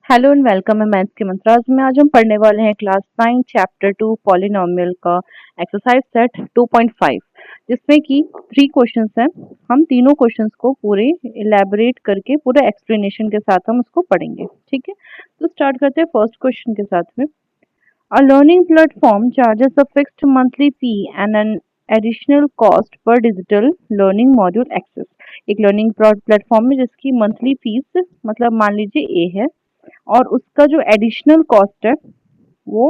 Hello and welcome है maths के मंत्राज में। आज हम पढ़ने वाले हैं क्लास 9 चैप्टर 2 पॉलिनोमियल का एक्सरसाइज सेट 2.5 जिसमें कि 3 क्वेश्चंस हैं। हम तीनों क्वेश्चंस को पूरे इलेबोरेट करके पूरा एक्सप्लेनेशन के साथ हम उसको पढ़ेंगे। ठीक है, तो स्टार्ट करते हैं फर्स्ट क्वेश्चन के साथ में। A learning platform charges a fixed monthly fee and an additional cost per digital learning module access। एक लर्निंग प्लेटफॉर्म है जिसकी मंथली फीस मतलब मान लीजिए ए है और उसका जो एडिशनल कॉस्ट है वो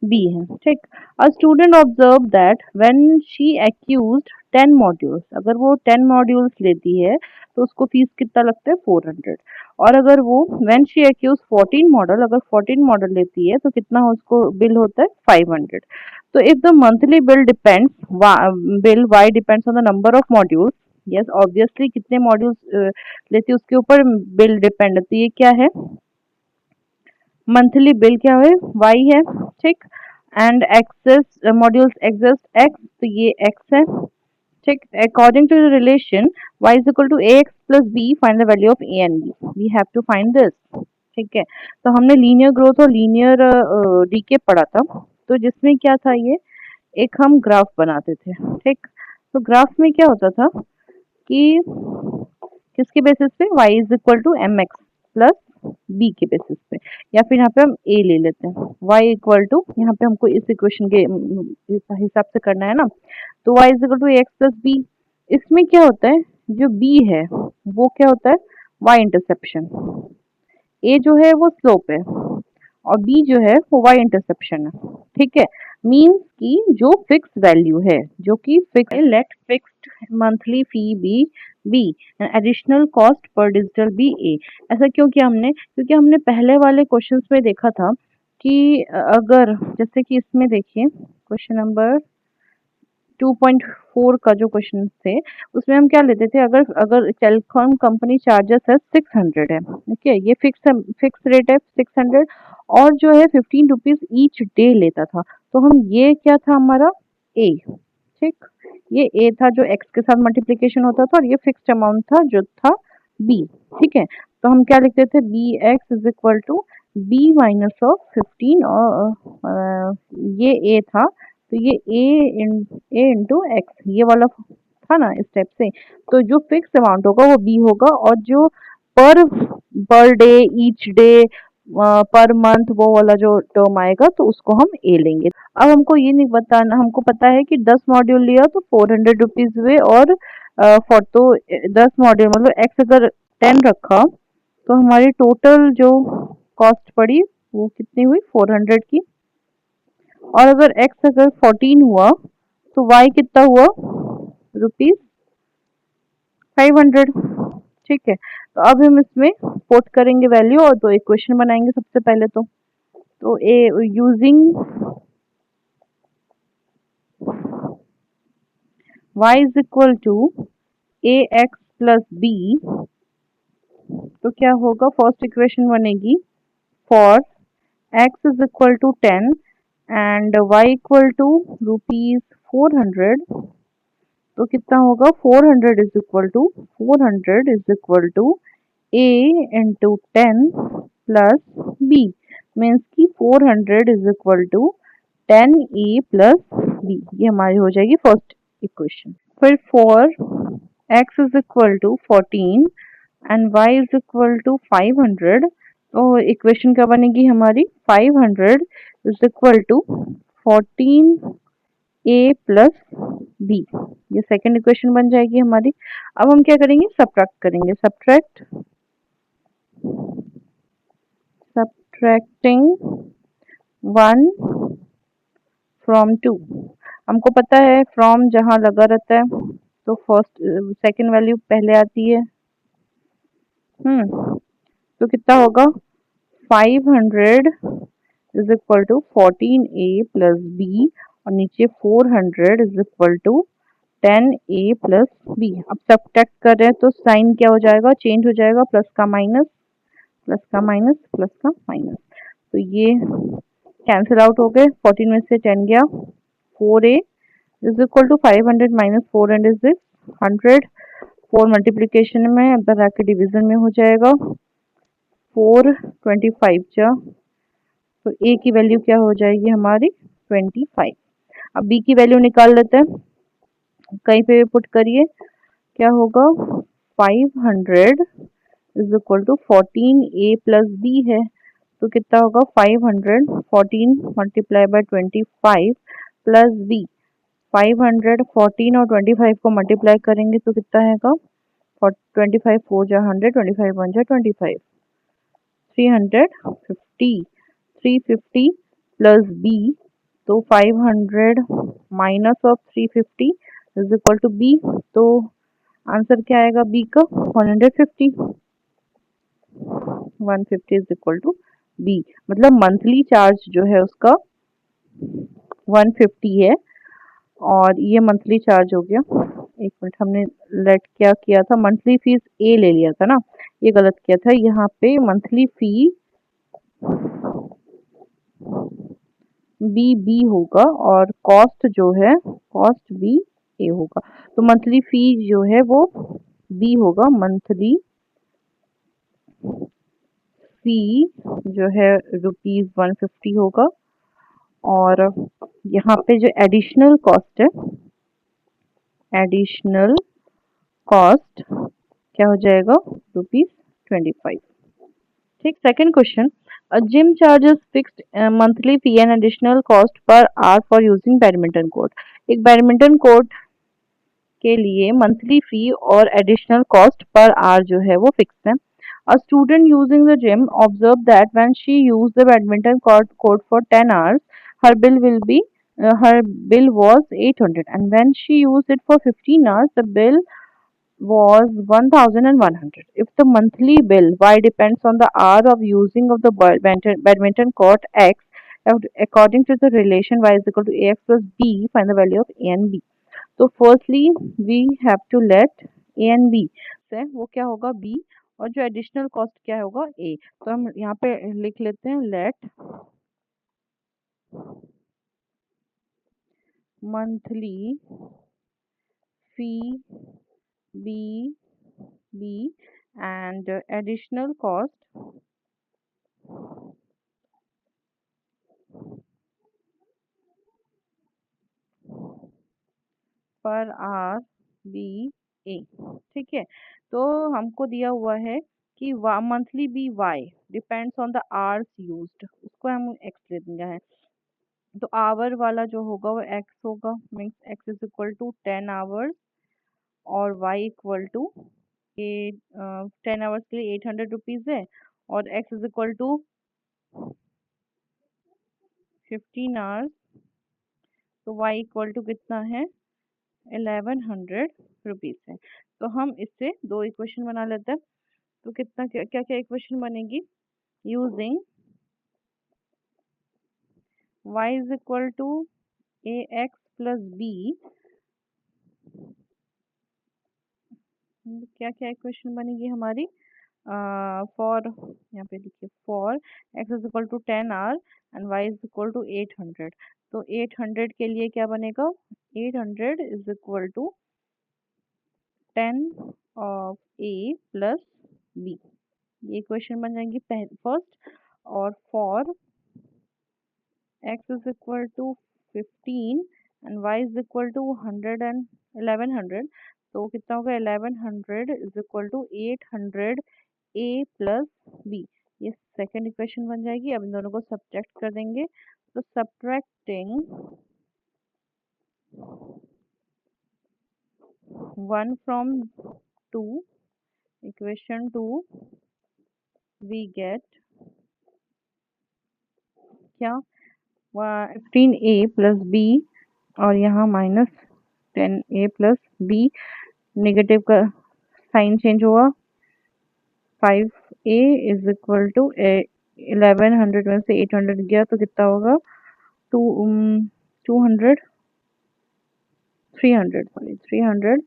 बी है। ठीक। A student observe that when she accused 10 modules, अगर वो 10 मॉड्यूल्स लेती है तो उसको फीस कितना लगता है 400। और अगर वो व्हेन शी एक्यूज 14 मॉडल, अगर 14 मॉडल लेती है तो कितना उसको बिल होता है 500। तो if the monthly bill depends bill y depends on the number of modules. Yes obviously कितने मॉड्यूल्स लेती है उसके ऊपर बिल डिपेंड है, तो ये क्या है मंथली बिल क्या है वाई है। ठीक। And excess modules exist x, तो ये एक्स है। ठीक। According to the relation y is equal to A x plus b, find the value of a and b, we have to find this. ठीक है, तो हमने लीनियर ग्रोथ और linear decay पढ़ा था, तो जिसमें क्या था ये एक हम ग्राफ बनाते थे। ठीक, तो ग्राफ में क्या होता था कि किसके बेसिस पे y is equal to m x plus b के बेसिस पे, या फिर यहाँ पे हम a ले लेते हैं y इक्वल टू, यहाँ पे हमको इस इक्वेशन के हिसाब से करना है ना, तो y is equal to A x plus b. इसमें क्या होता है जो b है वो क्या होता है y इंटरसेप्शन, a जो है वो स्लोप है और b जो है वो y इंटरसेप्शन है। ठीक है, मीन्स कि जो फिक्स वैल्यू है जो कि fix, let fixed monthly fee be B additional cost per digital be A. ऐसा क्यों किया हमने, क्योंकि हमने पहले वाले क्वेश्चंस में देखा था कि अगर जैसे कि इसमें देखिए क्वेश्चन नंबर 2.4 का जो क्वेश्चन थे उसमें हम क्या लेते थे, अगर अगर टेलीकॉम कंपनी चार्जेस है 600 है, ठीक है, ये फिक्स रेट है 600, और जो है 15 रुपीज ईच डे लेता था, तो हम ये क्या था हमारा ए। ठीक, ये ए था जो एक्स के साथ मल्टीप्लीकेशन होता था, और ये फिक्स्ड अमाउंट था जो था बी। ठीक है, तो हम क्या लिखते थे b x is equal to b minus of 15, और ये ए था तो ये ए इंटू एक्स ये वाला था ना इस टाइप से। तो जो फिक्स अमाउंट होगा वो बी होगा, और जो पर per day each day per month वो वाला जो टर्म आएगा तो उसको हम ए लेंगे। अब हमको ये नहीं बताना, हमको पता है कि 10 मॉड्यूल लिया तो 400 रुपीज हुए, और फॉर तो 10 मॉड्यूल मतलब एक्स अगर 10 रखा तो हमारी टोटल जो कॉस्ट पड़ी वो कितनी हुई 400 की, और अगर x अगर 14 हुआ तो y कितना हुआ रुपीज 500। ठीक है, तो अब हम इसमें पुट करेंगे वैल्यू और दो इक्वेशन बनाएंगे सबसे पहले। तो A using y is equal to A x plus B, तो क्या होगा फर्स्ट इक्वेशन बनेगी for x is equal to 10 and y equal to rupees 400, तो कितना होगा 400 is equal to 400 is equal to A into 10 plus B, means की 400 is equal to 10 A plus B, ये हमारी हो जाएगी फर्स्ट इक्वेशन। फिर for x is equal to 14 and y is equal to 500, तो इक्वेशन क्या बनेगी हमारी 500 is equal to 14 a plus B, ये सेकेंड इक्वेशन बन जाएगी हमारी। अब हम क्या करेंगे सब्ट्रैक्ट करेंगे, सब्ट्रैक्टिंग 1 फ्रॉम 2। हमको पता है फ्रॉम जहाँ लगा रहता है तो फर्स्ट सेकेंड वैल्यू पहले आती है। तो कितना होगा 500 is equal to 14 a plus b, और नीचे 400 is equal to 10 A plus b. अब सब्ट्रैक्ट कर रहे हैं तो साइन क्या हो जाएगा चेंज हो जाएगा, प्लस का माइनस, प्लस का माइनस, प्लस का माइनस, तो ये कैंसिल आउट हो गए, 14 में से 10 गया, 4a is equal to 500 minus 400 is 100, 4 multiplication में अंदर आके डिवीजन में हो जाएगा, 425 जा, तो ए की वैल्यू क्या हो जाएगी हमारी 25। अब बी की वैल्यू निकाल लेते हैं, कहीं पे पुट करिए, क्या होगा 500 इज इक्वल टू 14a+b है, तो कितना होगा 500 14 मल्टीप्लाई बाय 25 प्लस बी। 500 14 और 25 को मल्टीप्लाई करेंगे तो कितना आएगा, 25 4 जा 100, 25 1 जा 25, 350, 350 प्लस बी, तो 500 minus of 350 is equal to B, तो आंसर क्या आएगा बी का 150। 150 इज इक्वल टू बी, मतलब मंथली चार्ज जो है उसका 150 है, और ये मंथली चार्ज हो गया। एक मिनट, हमने लेट क्या किया था, मंथली फीस ए ले लिया था ना, ये गलत किया था, यहाँ पे मंथली फी बी होगा और कॉस्ट जो है कॉस्ट बी ए होगा, तो मंथली फी जो है वो बी होगा, मंथली फी जो है ₹150 होगा, और यहाँ पे जो एडिशनल कॉस्ट है, एडिशनल कॉस्ट क्या हो जाएगा ₹25। ठीक, second question, a gym charges fixed monthly fee and additional cost per hour for using badminton court. एक बैडमिंटन कोर्ट के लिए मंथली फी और एडिशनल कॉस्ट पर आवर जो है वो फिक्स है। A student using the gym observed that when she used the badminton court for 10 hours, her bill will be her bill was 800, and when she used it for 15 hours, the bill was 1100. If the monthly bill y depends on the hour of using of the badminton court x, according to the relation y is equal to ax plus b, find the value of a and b. तो firstly we have to let a and b से वो क्या होगा B, और जो additional cost क्या होगा ए, तो हम यहाँ पे लिख लेते हैं let monthly fee be B and additional cost per hour be A. ठीक है, तो हमको दिया हुआ है कि monthly B Y depends on the hours used, उसको हम एक्स ले देंगे है, तो आवर वाला जो होगा वो एक्स होगा, means X is equal to 10 hours, और Y equal to A 10 hours के लिए ₹800 है, और X is equal to 15 hours, तो वाई इक्वल टू कितना है ₹1100 है। तो हम इससे दो इक्वेशन बना लेते हैं, तो कितना क्या क्या, क्या इक्वेशन बनेगी, using y is equal to A x plus b, क्या क्या इक्वेशन बनेगी हमारी, फॉर यहाँ पे देखिए for x is equal to 10 hour and y is equal to 800, तो 800 के लिए क्या बनेगा, 800 is equal to 10 of a plus B, ये इक्वेशन बन जाएंगी फर्स्ट, और for x is equal to 15 and y is equal to 100 and 1100, तो कितना होगा 1100 is equal to 800 a plus B, ये सेकेंड इक्वेशन बन जाएगी। अब इन दोनों को सब्ट्रैक्ट कर देंगे, तो subtracting 1 from 2, equation 2 we get क्या 15a प्लस बी, और यहाँ minus 10a plus b, negative का साइन चेंज हुआ, 5a इज इक्वल टू 1100 में से 800 गया तो कितना होगा 200 300 सॉरी 300,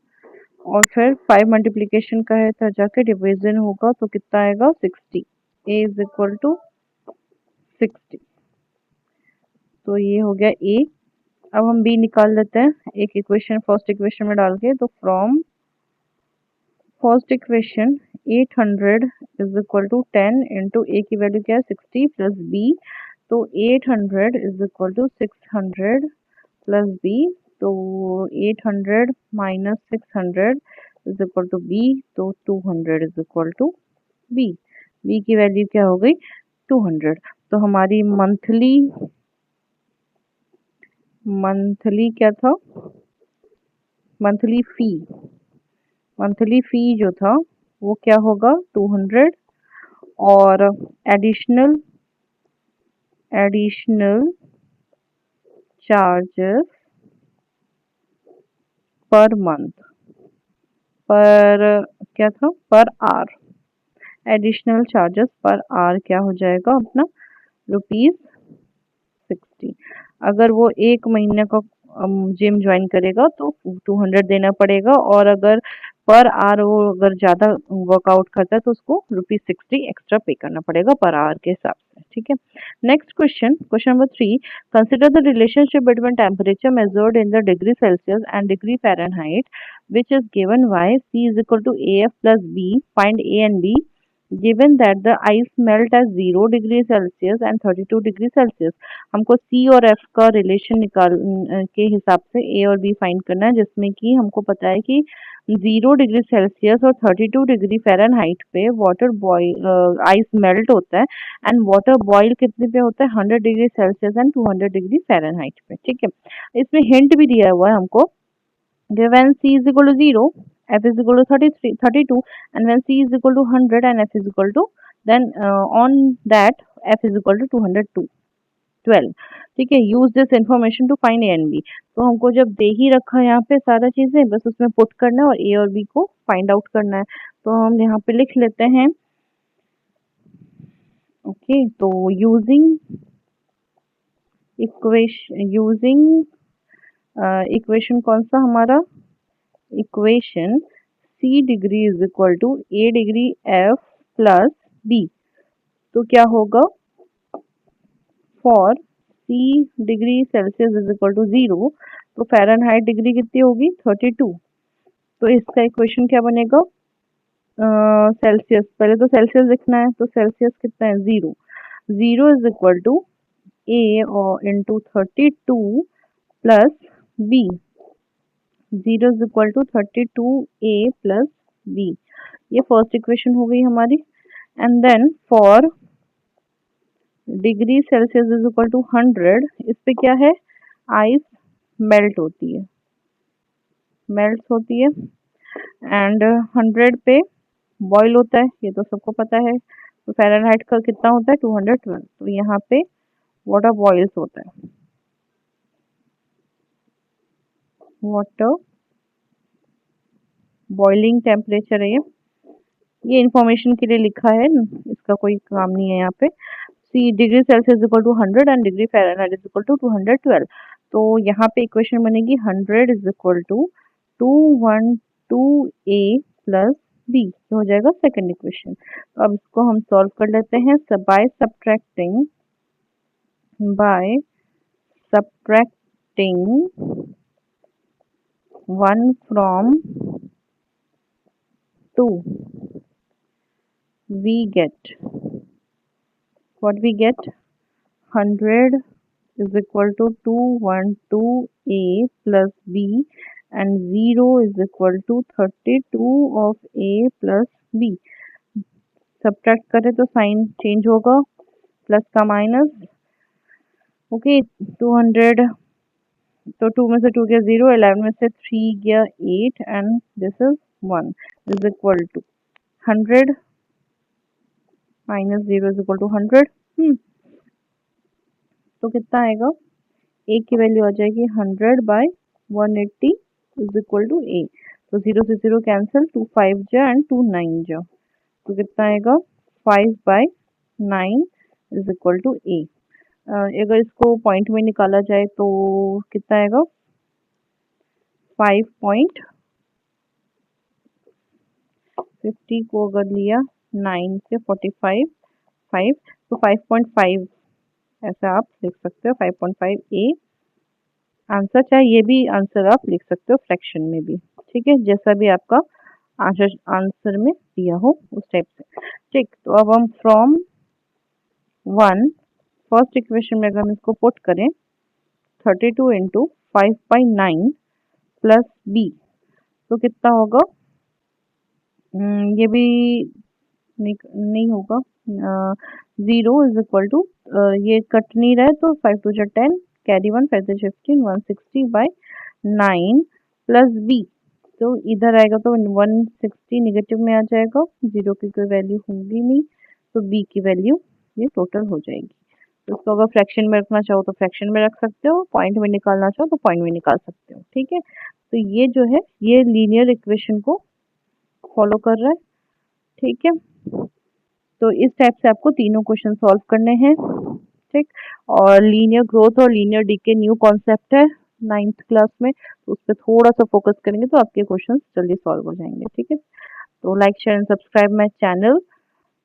और फिर 5 मल्टीप्लिकेशन का है तो जाके डिवीजन होगा तो कितना आएगा 60, a इज इक्वल टू 60, तो ये हो गया a। अब हम b निकाल लेते हैं एक इक्वेशन फर्स्ट इक्वेशन में डाल के, तो from first equation 800 is equal to 10 into A की वैल्यू क्या है 60 प्लस बी, तो 800 is equal to 600 plus B, तो 800 minus 600 is equal to B, तो 200 is equal to B. B की वैल्यू क्या हो गई 200। तो हमारी मंथली क्या था, मंथली फी, मंथली फी जो था वो क्या होगा 200, और additional additional charges per month, पर क्या था पर आर, एडिशनल चार्जेस पर आर क्या हो जाएगा अपना रुपीज 60। अगर वो एक महीने का जिम ज्वाइन करेगा तो 200 देना पड़ेगा, और अगर पर आवर वो अगर ज्यादा वर्कआउट करता है तो उसको ₹60 एक्स्ट्रा पे करना पड़ेगा पर आवर के हिसाब से। ठीक है, next question, question number 3, consider the relationship between temperature measured in the degree Celsius and degree Fahrenheit which is given y c is equal to af plus b, find a and b given that the ice melt at 0 degree Celsius and 32 degree Celsius. हमको C और F का relation निकाल के हिसाब से A और B find करना है, जिसमें कि हमको पता है कि 0 डिग्री सेल्सियस और 32 डिग्री फ़ारेनहाइट पे वाटर बॉयल आइस मेल्ट होता है, एंड वाटर बॉयल कितने पे होता है 100 degree Celsius and 200 degree Fahrenheit पे। ठीक है, इसमें हिंट भी दिया हुआ है हमको, when C is equal to 0, F is equal to 33, 32, and when C is equal to 100 and F is equal to, then on that F is equal to 202, 12। ठीक है, use this information to find a and b. तो हमको जब दे ही रखा है यहाँ पे सारा चीजें, बस उसमें पुट करना है और ए और बी को फाइंड आउट करना है। तो हम यहाँ पे लिख लेते हैं, ओके, तो यूजिंग इक्वेशन कौन सा हमारा, equation C degree is equal to A degree F plus B। तो क्या होगा, for C degree celsius is equal to 0, तो फ़ारेनहाइट डिग्री कितनी होगी 32। तो इसका इक्वेशन क्या बनेगा, सेल्सियस, पहले तो सेल्सियस लिखना है, तो सेल्सियस कितना है 0, 0 इज इक्वल टू A और into 32 plus B, 0 is equal to 32A plus B। ये फर्स्ट इक्वेशन हो गई हमारी। And then for degree celsius is equal to 100, इस पे क्या है, आइस मेल्ट होती है, मेल्ट होती है, एंड 100 पे बॉईल होता है, ये तो सबको पता है। तो फ़ारेनहाइट का कितना होता है 212, तो यहाँ पे वाटर बॉइल्स होता है, वाटर बॉइलिंग टेम्परेचर है ये इन्फॉर्मेशन के लिए लिखा है, इसका कोई काम नहीं है यहाँ पे। C degree Celsius equal to 100 and degree Fahrenheit is equal to 212। तो यहाँ पे इक्वेशन बनेगी 100 is equal to 212A plus B, हो जाएगा सेकंड इक्वेशन। तो अब इसको हम सॉल्व कर लेते हैं, by subtracting 1 from 2, we get, what we get, 100 is equal to 212A plus B, and 0 is equal to 32 of A plus B। Subtract करें तो साइन चेंज होगा, प्लस का माइनस, ओके, 200, तो 2 में से 2 गया 0, 11 में से 3 गया 8, and this is 1 is equal to 100 minus 0 is equal to 100। तो कितना आएगा, ए की वैल्यू आ जाएगी 100/180 इज इक्वल टू ए। तो 0 से 0 कैंसिल, 2 5 जा एंड 2 9 जा, तो कितना आएगा 5/9 इज इक्वल टू ए। अगर इसको पॉइंट में निकाला जाए तो कितना आएगा 5.50 को अगर लिया 9 से 45 5, तो 5.5 ऐसा आप लिख सकते हो, 5.5 ए आंसर, चाहे ये भी आंसर आप लिख सकते हो फ्रैक्शन में भी। ठीक है, जैसा भी आपका आंसर आंसर में दिया हो उस टाइप से। ठीक, तो अब हम फ्रॉम 1 फर्स्ट इक्वेशन में अगर हम इसको पुट करें 32 इंटू 5/9 प्लस बी, तो कितना होगा? ये भी नहीं, नहीं होगा। 0 इज इक्वल टू, ये कट नहीं रहा है तो 5 2 10, कैरी 1, 5 3 15, 160/9 प्लस बी। तो इधर आएगा तो 160 निगेटिव में आ जाएगा, जीरो की कोई वैल्यू होगी नहीं, तो बी की वैल्यू ये टोटल हो जाएगी। तो इसको अगर फ्रैक्शन में रखना चाहो तो फ्रैक्शन में रख सकते हो, पॉइंट में निकालना चाहो तो पॉइंट में निकाल सकते हो। ठीक है, तो ये जो है ये लीनियर इक्वेशन को फॉलो कर रहा है। ठीक है, तो इस टाइप से आपको तीनों क्वेश्चन सॉल्व करने हैं। ठीक, और लीनियर ग्रोथ और लीनियर डीके न्यू कॉन्सेप्ट है 9th क्लास में, तो उस पर थोड़ा सा फोकस करेंगे तो आपके क्वेश्चन जल्दी सॉल्व हो जाएंगे। ठीक है, तो like share and subscribe my channel.